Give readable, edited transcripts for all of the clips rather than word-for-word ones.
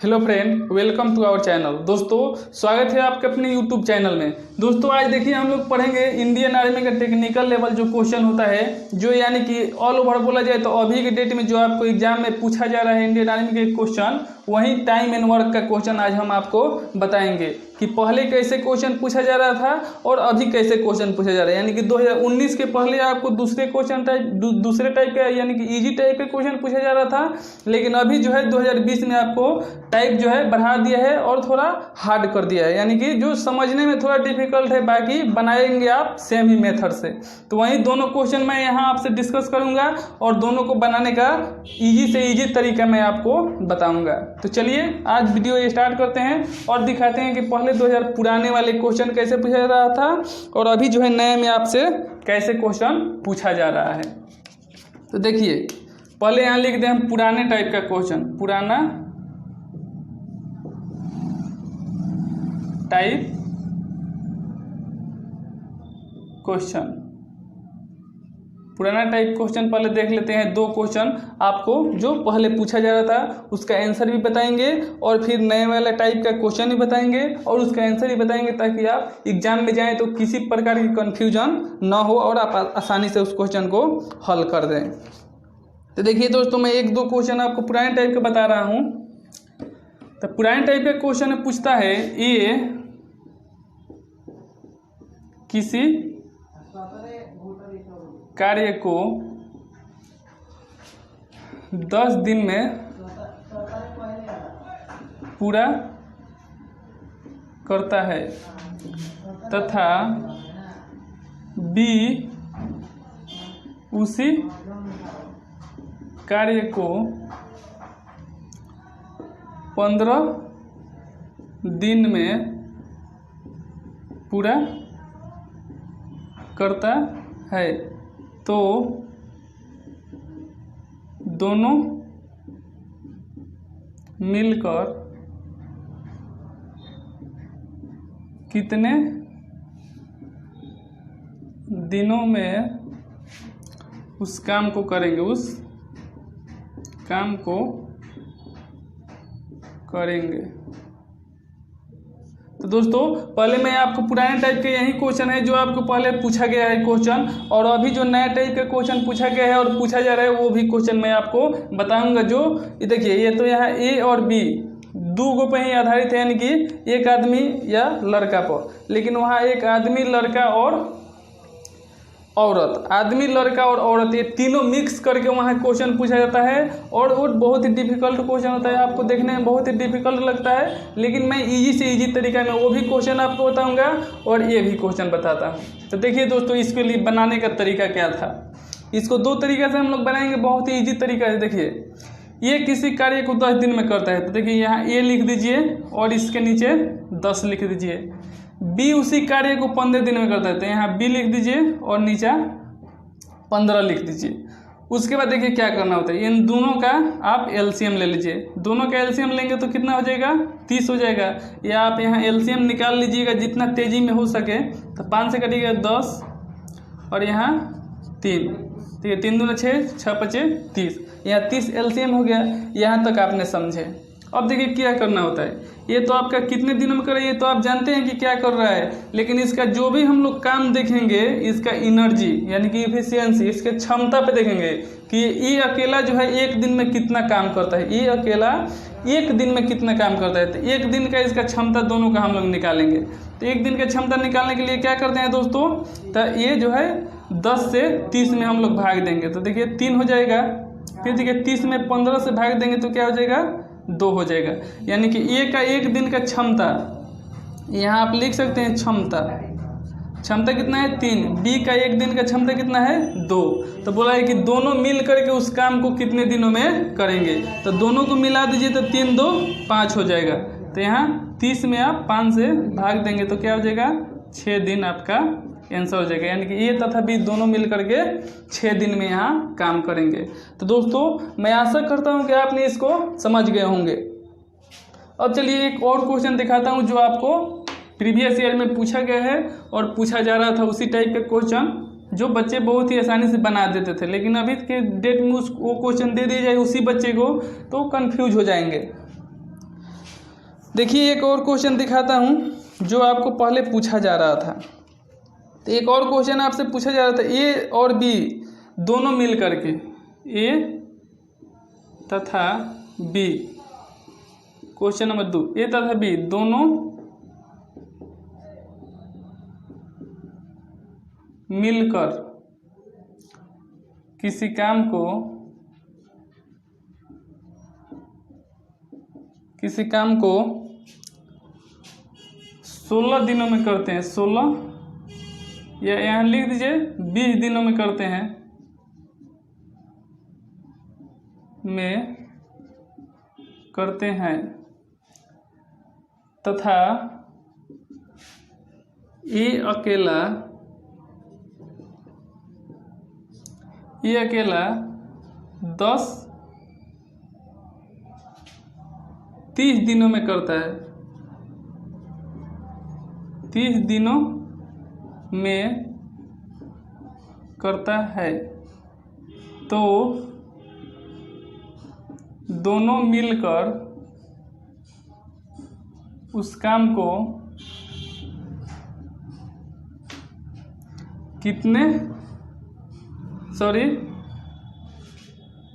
Hello friend, welcome to our channel. दोस्तों, स्वागत है आपके अपने यूट्यूब चैनल में। दोस्तों, आज देखिए हम लोग पढ़ेंगे इंडियन आर्मी का टेक्निकल लेवल जो क्वेश्चन होता है, जो यानी कि ऑल ओवर बोला जाए तो अभी के डेट में जो आपको एग्जाम में पूछा जा रहा है इंडियन आर्मी के क्वेश्चन, वही टाइम एंड वर्क का क्वेश्चन आज हम आपको बताएंगे कि पहले कैसे क्वेश्चन पूछा जा रहा था और अभी कैसे क्वेश्चन पूछा जा रहा है। यानी कि 2019 के पहले आपको दूसरे टाइप का यानी कि इजी टाइप का क्वेश्चन पूछा जा रहा था, लेकिन अभी जो है 2020 में आपको टाइप जो है बढ़ा दिया है और थोड़ा हार्ड कर दिया है, यानी कि जो समझने में थोड़ा डिफिकल्ट है, बाकी बनाएंगे आप सेम ही मेथड से। तो वही दोनों क्वेश्चन मैं यहाँ आपसे डिस्कस करूँगा और दोनों को बनाने का इजी से इजी तरीका मैं आपको बताऊँगा। तो चलिए आज वीडियो स्टार्ट करते हैं और दिखाते हैं कि पहले 2000 पुराने वाले क्वेश्चन कैसे पूछा जा रहा था और अभी जो है नए में आपसे कैसे क्वेश्चन पूछा जा रहा है। तो देखिए, पहले यहाँ लिख दें हम पुराने टाइप का क्वेश्चन, पुराना टाइप क्वेश्चन। पुराना टाइप क्वेश्चन पहले देख लेते हैं। दो क्वेश्चन आपको जो पहले पूछा जा रहा था उसका आंसर भी बताएंगे और फिर नए वाला टाइप का क्वेश्चन भी बताएंगे और उसका आंसर भी बताएंगे, ताकि आप एग्जाम में जाएं तो किसी प्रकार की कंफ्यूजन ना हो और आप आसानी से उस क्वेश्चन को हल कर दें। तो देखिए दोस्तों, मैं एक दो क्वेश्चन आपको पुराने टाइप का बता रहा हूँ। तो पुराने टाइप का क्वेश्चन पूछता है, ये किसी कार्य को 10 दिन में पूरा करता है तथा बी उसी कार्य को 15 दिन में पूरा करता है, तो दोनों मिलकर कितने दिनों में उस काम को करेंगे, उस काम को करेंगे। तो दोस्तों, पहले मैं आपको पुराने टाइप के यही क्वेश्चन है जो आपको पहले पूछा गया है क्वेश्चन, और अभी जो नया टाइप का क्वेश्चन पूछा गया है और पूछा जा रहा है वो भी क्वेश्चन मैं आपको बताऊंगा। जो ये देखिए, ये तो यहाँ ए और बी दो गो पे ही आधारित है, यानी कि एक आदमी या लड़का पर, लेकिन वहाँ एक आदमी, लड़का और औरत, आदमी, लड़का और औरत, ये तीनों मिक्स करके वहाँ क्वेश्चन पूछा जाता है और वो बहुत ही डिफिकल्ट क्वेश्चन होता है। आपको देखने में बहुत ही डिफिकल्ट लगता है, लेकिन मैं इजी से इजी तरीका में वो भी क्वेश्चन आपको बताऊंगा और ये भी क्वेश्चन बताता हूँ। तो देखिए दोस्तों, इसके लिए बनाने का तरीका क्या था। इसको दो तरीका से हम लोग बनाएंगे, बहुत ही ईजी तरीका है। देखिए, ये किसी कार्य को 10 दिन में करता है, तो देखिए यहाँ ए लिख दीजिए और इसके नीचे 10 लिख दीजिए। बी उसी कार्य को 15 दिन में करता है, तो यहाँ बी लिख दीजिए और नीचे 15 लिख दीजिए। उसके बाद देखिए क्या करना होता है, इन दोनों का आप एलसीएम ले लीजिए। दोनों का एलसीएम लेंगे तो कितना हो जाएगा, 30 हो जाएगा। या आप यहाँ एलसीएम निकाल लीजिएगा जितना तेजी में हो सके। तो 5 से कटिएगा 10 और यहाँ 3, ठीक है, 3 दूना 6, 6 5 30, यहाँ 30 एलसीएम हो गया। यहाँ तक आपने समझे। अब देखिए क्या करना होता है, ये तो आपका कितने दिनों में करे ये तो आप जानते हैं कि क्या कर रहा है, लेकिन इसका जो भी हम लोग काम देखेंगे, इसका एनर्जी यानी कि इफिशियंसी, इसके क्षमता पे देखेंगे कि ये अकेला जो है एक दिन में कितना काम करता है, ये अकेला एक दिन में कितना काम करता है। तो एक दिन का इसका क्षमता दोनों का हम लोग निकालेंगे। तो एक दिन का क्षमता निकालने के लिए क्या करते हैं दोस्तों, तो ये जो है 10 से 30 में हम लोग भाग देंगे। तो देखिए 3 हो जाएगा, फिर देखिए 30 में 15 से भाग देंगे तो क्या हो जाएगा, 2 हो जाएगा। यानी कि ए का एक दिन का क्षमता, यहाँ आप लिख सकते हैं क्षमता कितना है, 3। बी का एक दिन का क्षमता कितना है, 2। तो बोला है कि दोनों मिल करके उस काम को कितने दिनों में करेंगे। तो दोनों को मिला दीजिए तो 3 2 5 हो जाएगा। तो यहाँ 30 में आप 5 से भाग देंगे तो क्या हो जाएगा, 6 दिन आपका आंसर हो जाएगा। यानी कि ए तथा बी दोनों मिल करके 6 दिन में यहाँ काम करेंगे। तो दोस्तों, मैं आशा करता हूँ कि आपने इसको समझ गए होंगे। अब चलिए एक और क्वेश्चन दिखाता हूँ जो आपको प्रीवियस ईयर में पूछा गया है और पूछा जा रहा था उसी टाइप का क्वेश्चन, जो बच्चे बहुत ही आसानी से बना देते थे, लेकिन अभी के डेट में वो क्वेश्चन दे दिया जाए उसी बच्चे को तो कंफ्यूज हो जाएंगे। देखिए एक और क्वेश्चन दिखाता हूँ जो आपको पहले पूछा जा रहा था। तो एक और क्वेश्चन आपसे पूछा जा रहा था, ए और बी दोनों मिल करके, ए तथा बी, क्वेश्चन नंबर 2, ए तथा बी दोनों मिलकर किसी काम को 16 दिनों में करते हैं, 16 या यहाँ लिख दीजिए 20 दिनों में करते हैं, तथा ये अकेला 30 दिनों में करता है, 30 दिनों में करता है, तो दोनों मिलकर उस काम को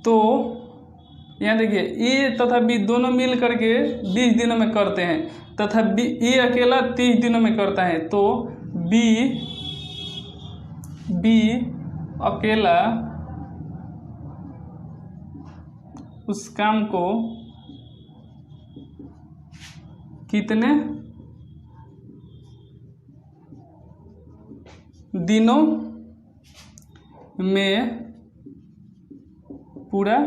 तो यहाँ देखिए ए तथा बी दोनों मिल करके 20 दिनों में करते हैं, तथा बी ए अकेला 30 दिनों में करता है, तो बी अकेला उस काम को कितने दिनों में पूरा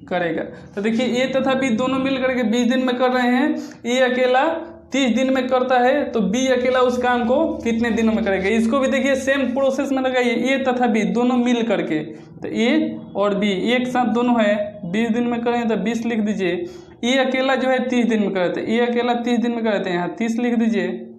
करेगा। तो देखिए ए तथा बी दोनों मिल करके 20 दिन में कर रहे हैं, ए अकेला 30 दिन में करता है, तो बी अकेला उस काम को कितने दिनों में करेगा। इसको भी देखिए सेम प्रोसेस में लगाइए, ए तथा बी दोनों मिल करके, तो ए और बी एक साथ दोनों है, 20 दिन में करें तो 20 लिख दीजिए। ए अकेला जो है 30 दिन में करते हैं, ए अकेला 30 दिन में करते हैं, यहाँ 30 लिख दीजिए।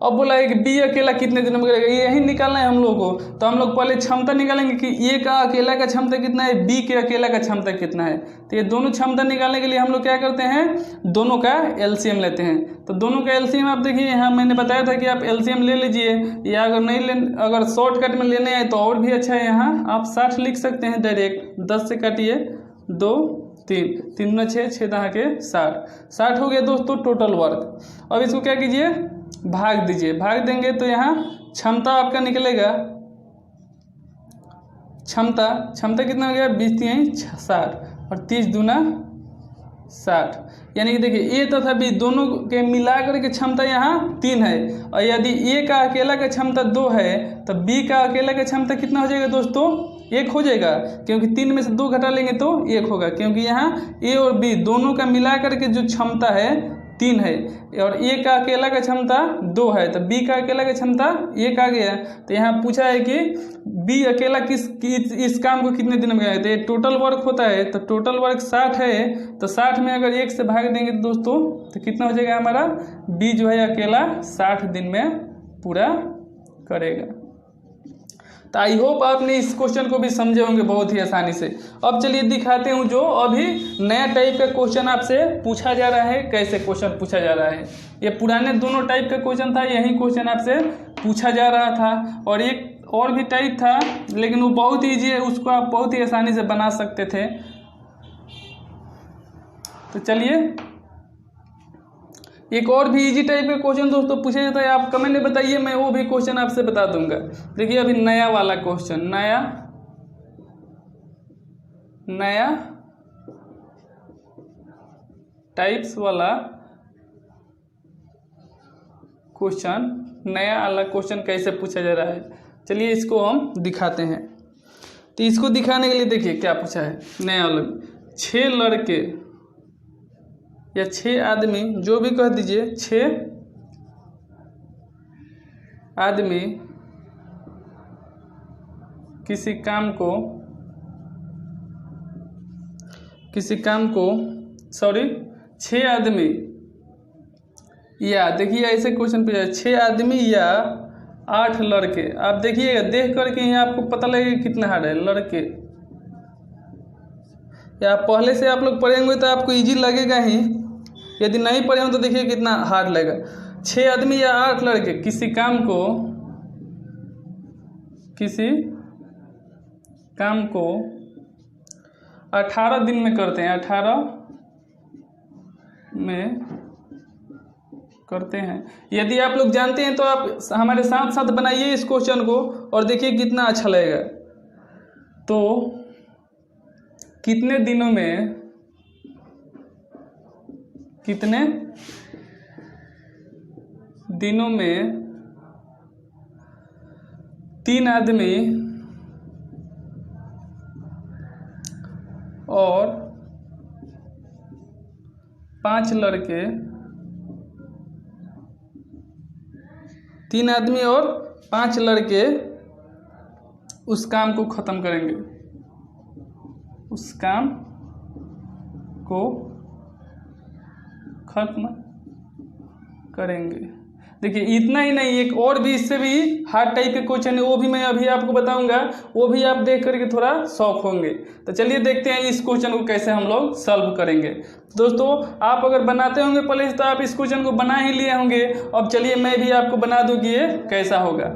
अब बोला है कि बी अकेला कितने दिनों में करेगा, यही निकालना है हम लोग को। तो हम लोग पहले क्षमता निकालेंगे कि ए का अकेला का क्षमता कितना है, बी के अकेला का क्षमता कितना है। तो ये दोनों क्षमता निकालने के लिए हम लोग क्या करते हैं, दोनों का एलसीएम लेते हैं। तो दोनों का एलसीएम आप देखिए, यहाँ मैंने बताया था कि आप एलसीएम ले लीजिए, या अगर शॉर्टकट में लेने आए तो और भी अच्छा है, यहाँ आप 60 लिख सकते हैं डायरेक्ट। 10 से काटिए, 2 3 3 9 6 6 दहा के 60 हो गया दोस्तों टोटल वर्क। अब इसको क्या कीजिए, भाग दीजिए। भाग देंगे तो यहाँ क्षमता आपका निकलेगा, क्षमता कितना हो गया, 20 3 60 और 30 दूना 60। यानी कि देखिए ए तथा बी दोनों के मिलाकर के क्षमता यहाँ 3 है, और यदि ए का अकेला का क्षमता 2 है तो बी का अकेला का क्षमता कितना हो जाएगा दोस्तों, 1 हो जाएगा, क्योंकि 3 में से 2 घटा लेंगे तो 1 होगा, क्योंकि यहाँ ए और बी दोनों का मिलाकर के जो क्षमता है 3 है, और ए का अकेला का क्षमता 2 है, तो बी का अकेला का क्षमता 1 आ गया। तो यहाँ पूछा है कि बी अकेला इस काम को कितने दिन में करेगा। तो ये टोटल वर्क होता है, तो टोटल वर्क 60 है, तो 60 में अगर 1 से भाग देंगे तो दोस्तों तो कितना हो जाएगा हमारा, बी जो है अकेला 60 दिन में पूरा करेगा। तो आई होप आपने इस क्वेश्चन को भी समझे होंगे बहुत ही आसानी से। अब चलिए दिखाते हूँ जो अभी नया टाइप का क्वेश्चन आपसे पूछा जा रहा है, कैसे क्वेश्चन पूछा जा रहा है। ये पुराने दोनों टाइप का क्वेश्चन था, यही क्वेश्चन आपसे पूछा जा रहा था, और एक और भी टाइप था लेकिन वो बहुत ईजी है, उसको आप बहुत ही आसानी से बना सकते थे। तो चलिए एक और भी इजी टाइप का क्वेश्चन दोस्तों पूछा जाता है, आप कमेंट में बताइए, मैं वो भी क्वेश्चन आपसे बता दूंगा। देखिए अभी नया वाला क्वेश्चन, नया टाइप्स वाला क्वेश्चन, नया वाला क्वेश्चन कैसे पूछा जा रहा है, चलिए इसको हम दिखाते हैं। तो इसको दिखाने के लिए देखिए क्या पूछा है नया वाला, 6 लड़के या 6 आदमी, जो भी कह दीजिए, 6 आदमी किसी काम को 6 आदमी या, देखिए ऐसे क्वेश्चन पूछा है, 6 आदमी या 8 लड़के। आप देखिएगा, देख करके ही आपको पता लगेगा कितना हार्ड है। लड़के या पहले से आप लोग पढ़े होंगे तो आपको इजी लगेगा ही, यदि नहीं पढ़े हो तो देखिए कितना हार्ड लगेगा। 6 आदमी या 8 लड़के किसी काम को 18 दिन में करते हैं, 18 में करते हैं। यदि आप लोग जानते हैं तो आप हमारे साथ साथ बनाइए इस क्वेश्चन को और देखिए कितना अच्छा लगेगा। तो कितने दिनों में 3 आदमी और 5 लड़के 3 आदमी और 5 लड़के उस काम को ख़त्म करेंगे, उस काम को ख़त्म करेंगे। देखिए इतना ही नहीं, एक और भी इससे भी हार्ड टाइप के क्वेश्चन है, वो भी मैं अभी आपको बताऊंगा, वो भी आप देख करके थोड़ा शॉक होंगे। तो चलिए देखते हैं इस क्वेश्चन को कैसे हम लोग सॉल्व करेंगे। दोस्तों आप अगर बनाते होंगे पहले तो आप इस क्वेश्चन को बना ही लिए होंगे। अब चलिए मैं भी आपको बना दूं कि ये कैसा होगा।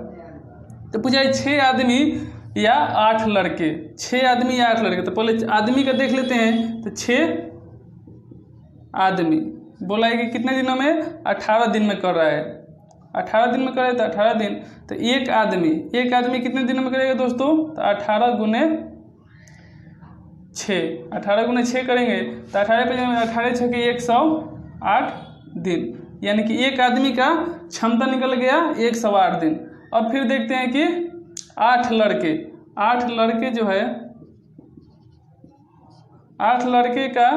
तो पूछा है 6 आदमी या 8 लड़के, 6 आदमी या 8 लड़के। तो पहले आदमी का देख लेते हैं। तो 6 आदमी बोला है कि कितने दिनों में, 18 दिन में कर रहा है, 18 दिन में कर रहा है तो 18 दिन। तो एक आदमी कितने दिनों में करेगा दोस्तों, तो 18 गुने 6 करेंगे तो 18 6 के 108 दिन, यानी कि एक आदमी का क्षमता निकल गया 108 दिन। अब फिर देखते हैं कि 8 लड़के जो है, 8 लड़के का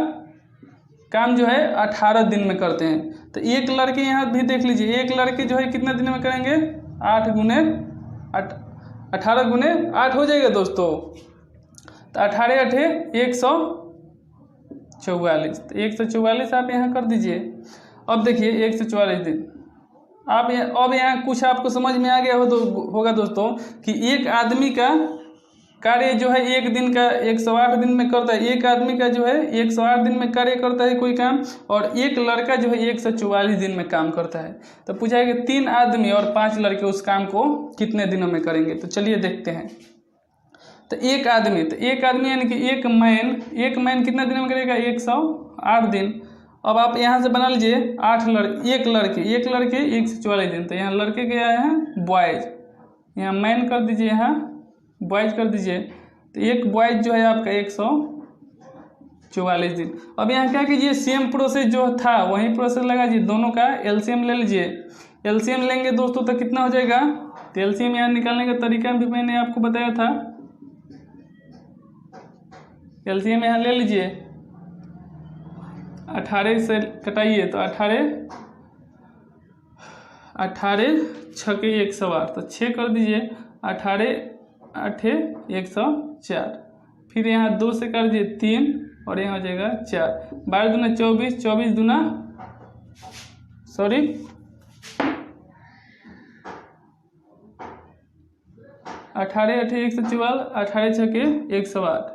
काम जो है 18 दिन में करते हैं। तो एक लड़के यहाँ भी देख लीजिए, एक लड़के जो है कितने दिन में करेंगे, 18 गुने 8 हो जाएगा दोस्तों। तो 18 8 144, तो 144 आप यहाँ कर दीजिए। अब देखिए 144 दिन। अब यहाँ कुछ आपको समझ में आ गया होगा दोस्तों कि एक आदमी का कार्य जो है एक दिन का 108 दिन में करता है, एक आदमी का जो है 108 दिन में कार्य करता है कोई काम, और एक लड़का जो है 144 दिन में काम करता है। तो पूछा है कि 3 आदमी और 5 लड़के उस काम को कितने दिनों में करेंगे। तो चलिए देखते हैं। तो एक आदमी यानी कि एक मैन कितने दिनों में करेगा, 108 दिन। अब आप यहाँ से बना लीजिए एक लड़के 144 दिन। तो यहाँ लड़के गया है बॉयज, यहाँ मैन कर दीजिए, यहाँ बॉयज कर दीजिए। तो एक बॉयज जो है आपका 144 दिन। अब यहाँ क्या कीजिए, सेम प्रोसेस जो था वही प्रोसेस लगा दीजिए, दोनों का एलसीएम ले लीजिए। एलसीएम लेंगे दोस्तों तो कितना हो जाएगा, तो एलसीएम यहाँ निकालने का तरीका भी मैंने आपको बताया था। एलसीएम यहाँ ले लीजिए, 18 से कटाइए तो 18 6 के 108, तो 6 कर दीजिए, 18 8 104। फिर यहाँ 2 से कर दीजिए 3 और यहाँ हो जाएगा 4, 12 दूना 24, 24 दूना 18 8 144, 18 6 के 108।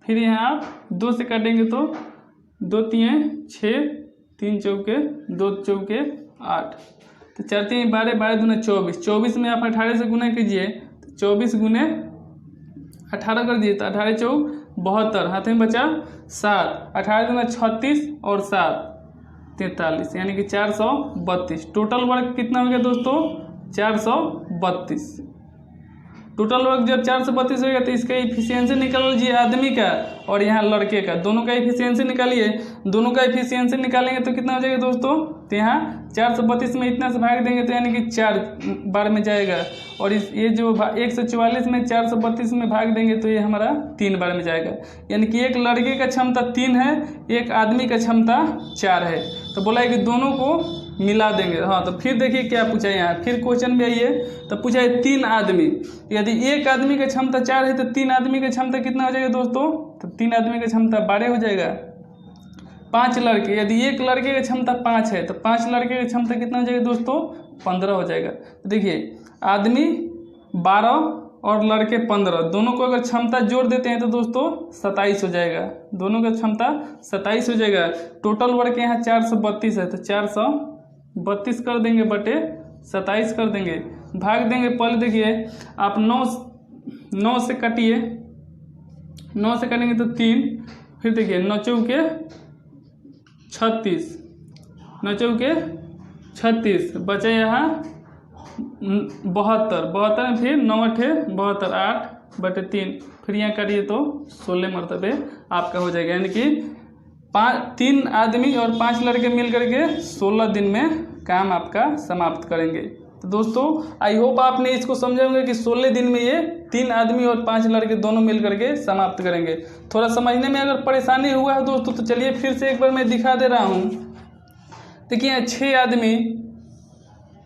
फिर यहाँ आप 2 से काटेंगे तो 2 3 6, 3 चौके 2 चौके 8, तो 4 3 12, 12 दूना 24, 24 में आप 18 से गुना कीजिए, 24 गुने 18 कर दिए तो 18 चौक 72, हाथ में बचा 7, 18 दूना 36 और 7 43, यानी कि 432। टोटल वर्क कितना हो गया दोस्तों, 432। टोटल वर्क जब 432 होगा तो इसका इफिशियंसी निकाल लीजिए आदमी का और यहाँ लड़के का, दोनों का इफिशियंसी निकालिए। दोनों का इफिशियंसी निकालेंगे तो कितना हो जाएगा दोस्तों, तो यहाँ 432 में इतना से भाग देंगे तो यानी कि 4 बार में जाएगा, और ये जो 144 में 432 में भाग देंगे तो ये हमारा 3 बार में जाएगा। यानी कि एक लड़के का क्षमता 3 है, एक आदमी का क्षमता 4 है। तो बोला है कि दोनों को मिला देंगे। हाँ, तो फिर देखिए क्या पूछा है यहाँ, फिर क्वेश्चन में आइए। तो पूछा है 3 आदमी, यदि एक आदमी का क्षमता 4 है तो 3 आदमी का क्षमता कितना हो जाएगा दोस्तों, तो 3 आदमी का क्षमता 12 हो जाएगा। 5 लड़के, यदि एक लड़के का क्षमता 5 है तो 5 लड़के का क्षमता कितना हो जाएगा दोस्तों, 15 हो जाएगा। तो देखिए आदमी 12 और लड़के 15, दोनों को अगर क्षमता जोड़ देते हैं तो दोस्तों 27 हो जाएगा। दोनों का क्षमता 27 हो जाएगा। टोटल वर्ग यहाँ 432 है तो 432 कर देंगे बटे 27 कर देंगे, भाग देंगे। पहले देखिए आप 9 से काटिए, 9 से काटेंगे तो 3, फिर देखिए 9 चौके 36, 9 चौके 36, बचे यहाँ 72, फिर 9 अठे 72, 8 बटे 3, फिर यहाँ करिए तो 16 मरतबे आपका हो जाएगा। यानी कि 3 आदमी और 5 लड़के मिल करके 16 दिन में काम आपका समाप्त करेंगे। तो दोस्तों आई होप आपने इसको समझे होंगे कि 16 दिन में ये 3 आदमी और 5 लड़के दोनों मिल करके समाप्त करेंगे। थोड़ा समझने में अगर परेशानी हुआ है दोस्तों तो चलिए फिर से एक बार मैं दिखा दे रहा हूँ। देखिए यहाँ 6 आदमी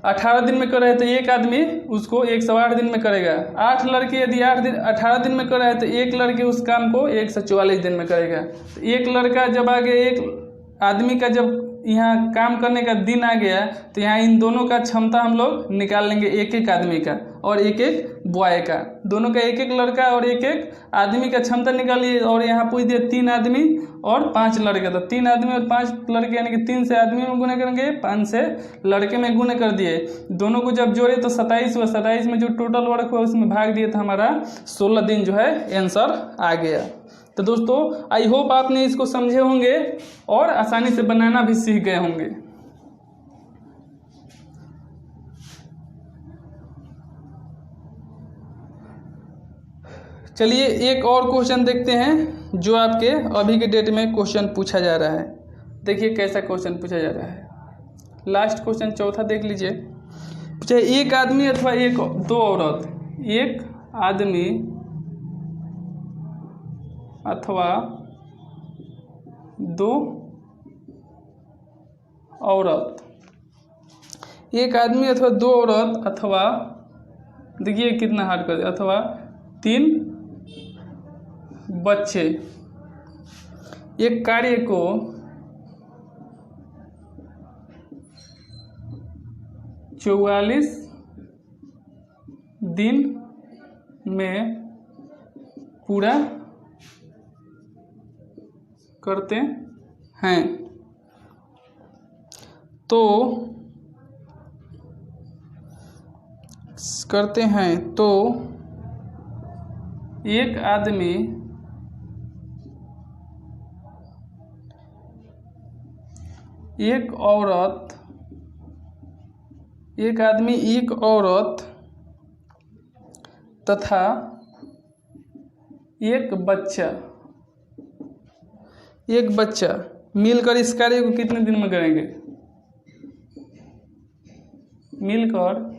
18 दिन में कर रहे हैं तो एक आदमी उसको 108 दिन में करेगा। 8 लड़के यदि 18 दिन में कर रहे हैं तो एक लड़के उस काम को 144 दिन में करेगा। तो एक लड़का जब आगे एक आदमी का जब यहाँ काम करने का दिन आ गया तो यहाँ इन दोनों का क्षमता हम लोग निकाल लेंगे, एक एक आदमी का और एक एक बॉय का, दोनों का एक एक लड़का और एक एक आदमी का क्षमता निकालिए। और यहाँ पूछ दिया 3 आदमी और 5 लड़के, तो 3 आदमी और 5 लड़के यानी कि 3 से आदमी में गुणे करेंगे, 5 से लड़के में गुणे कर दिए। दोनों को जब जोड़े तो 27 हुआ, 27 में जो टोटल वर्क हुआ उसमें भाग दिए तो हमारा 16 दिन जो है आंसर आ गया। तो दोस्तों आई होप आपने इसको समझे होंगे और आसानी से बनाना भी सीख गए होंगे। चलिए एक और क्वेश्चन देखते हैं जो आपके अभी के डेट में क्वेश्चन पूछा जा रहा है। देखिए कैसा क्वेश्चन पूछा जा रहा है। लास्ट क्वेश्चन चौथा देख लीजिए। पूछा एक आदमी अथवा 2 औरत, एक आदमी अथवा 2 औरत, एक आदमी अथवा 2 औरत अथवा देखिए कितना हार्ड कर, अथवा 3 बच्चे एक कार्य को चौवालीस दिन में पूरा करते हैं तो एक आदमी एक औरत, एक आदमी एक औरत तथा एक बच्चा मिलकर इस कार्य को कितने दिन में करेंगे? मिलकर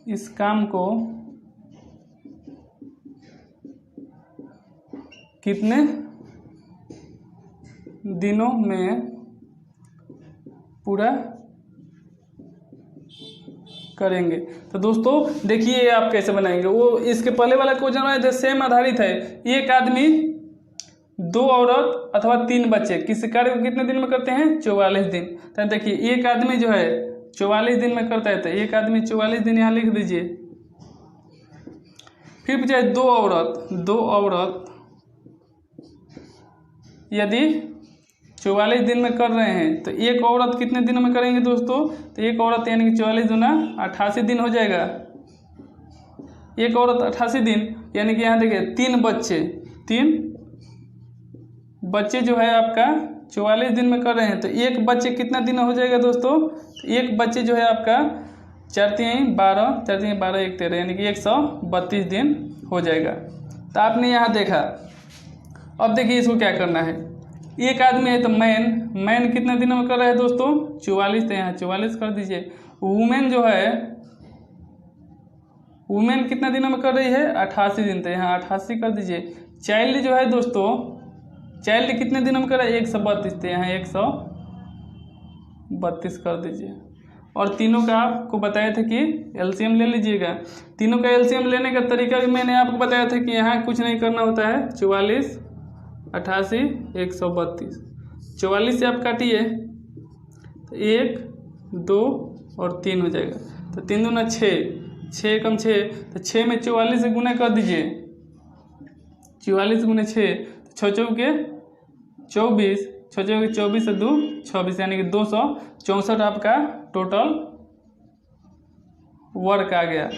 इस काम को कितने दिनों में पूरा करेंगे? तो दोस्तों देखिए आप कैसे बनाएंगे। वो इसके पहले वाला क्वेश्चन में सेम आधारित है। एक आदमी 2 औरत अथवा 3 बच्चे किसी कार्य को कितने दिन में करते हैं? 44 दिन। तो देखिए एक आदमी जो है 44 दिन में करता है तो एक आदमी 44 दिन यहाँ लिख दीजिए। फिर पूछा 2 औरत यदि 44 दिन में कर रहे हैं तो एक औरत कितने दिनों में करेंगे दोस्तों? तो एक औरत यानी कि 44 दूना 88 दिन हो जाएगा। एक औरत 88 दिन यानी कि यहाँ देखिए 3 बच्चे जो है आपका 44 दिन में कर रहे हैं तो एक बच्चे कितना दिन हो जाएगा दोस्तों? एक बच्चे जो है आपका 4 3 12, 4 3 12 1 13 यानी कि 132 दिन हो जाएगा। तो आपने यहाँ देखा। अब देखिए इसको क्या करना है। एक आदमी है तो मैन कितने दिनों में कर रहा है दोस्तों? 44, तो यहाँ 44 कर दीजिए। वुमेन जो है वुमेन कितना दिनों में कर रही है? 88 दिन, तो यहाँ 88 कर दीजिए। चाइल्ड जो है दोस्तों, चाइल्ड कितने दिनों में कर रहा है? 132, तो यहाँ 132 कर दीजिए। और तीनों का आपको बताया था कि एलसीएम ले लीजिएगा। तीनों का एलसीएम लेने का तरीका भी मैंने आपको बताया था कि यहाँ कुछ नहीं करना होता है। 44, 88, 132, 44 से आप काटिए तो 1 2 और 3 हो जाएगा। तो 3 दूना 6, 6 एकम 6, तो 6 में 44 से गुना कर दीजिए, 44 गुने 6, 6 चौके 24, 6 चौके 24 से 2 26, यानी कि 264 आपका टोटल वर्क आ गया।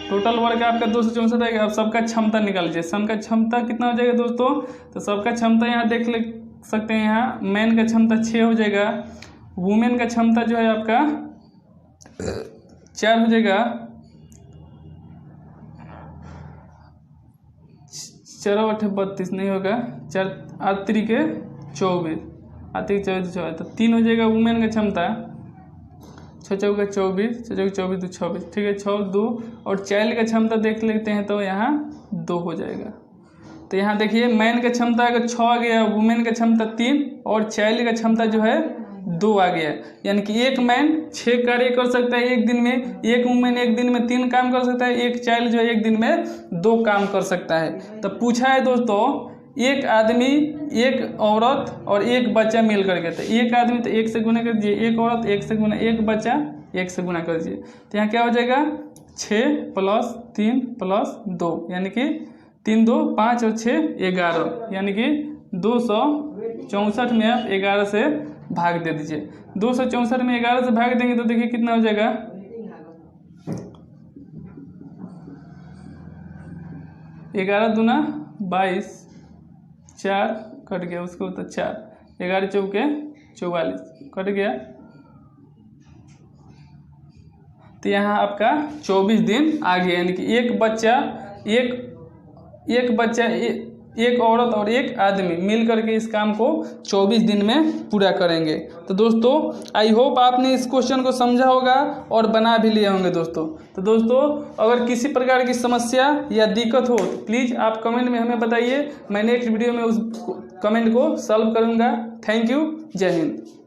टोटल वर्क आपका 264 आएगा। अब सबका क्षमता निकाल लीजिए, सबका क्षमता कितना हो जाएगा दोस्तों, तो सबका क्षमता यहाँ देख सकते हैं। यहाँ मैन का क्षमता 6 हो जाएगा, वुमेन का क्षमता जो है आपका 4 हो जाएगा, 4 8 32 नहीं होगा, 4 8 3 24, 8 3 24, तो 3 हो जाएगा वुमेन का क्षमता, 6 चौके 24, 6 चौके 24 2 26, ठीक है 6 2, और चाइल्ड का क्षमता देख लेते हैं तो यहाँ 2 हो जाएगा। तो यहाँ देखिए मैन का क्षमता अगर 6 आ गया, वुमेन का क्षमता 3 और चाइल्ड का क्षमता जो है 2 आ गया, यानी कि एक मैन 6 कार्य कर सकता है एक दिन में, एक वुमेन एक दिन में 3 काम कर सकता है, एक चाइल्ड जो है एक दिन में 2 काम कर सकता है। तो पूछा है दोस्तों एक आदमी, एक औरत और एक बच्चा मिल करके, तो एक आदमी तो 1 से गुना कर दीजिए, एक औरत 1 से गुना, एक बच्चा 1 से गुना कर दीजिए, तो यहाँ क्या हो जाएगा 6 + 3 + 2, यानी कि 3 2 5 और 6 11, यानी कि 264 में आप 11 से भाग दे दीजिए। 264 में 11 से भाग देंगे तो देखिए कितना हो जाएगा, 11 दूना 22, 4 कट गया, उसको तो 4, 11 चौके 44 कट गया, तो यहाँ आपका 24 दिन आ गया, यानी कि एक बच्चा एक औरत और एक आदमी मिल करके इस काम को 24 दिन में पूरा करेंगे। तो दोस्तों आई होप आपने इस क्वेश्चन को समझा होगा और बना भी लिए होंगे दोस्तों। तो दोस्तों अगर किसी प्रकार की समस्या या दिक्कत हो तो प्लीज़ आप कमेंट में हमें बताइए, मैं नेक्स्ट वीडियो में उस कमेंट को सॉल्व करूँगा। थैंक यू, जय हिंद।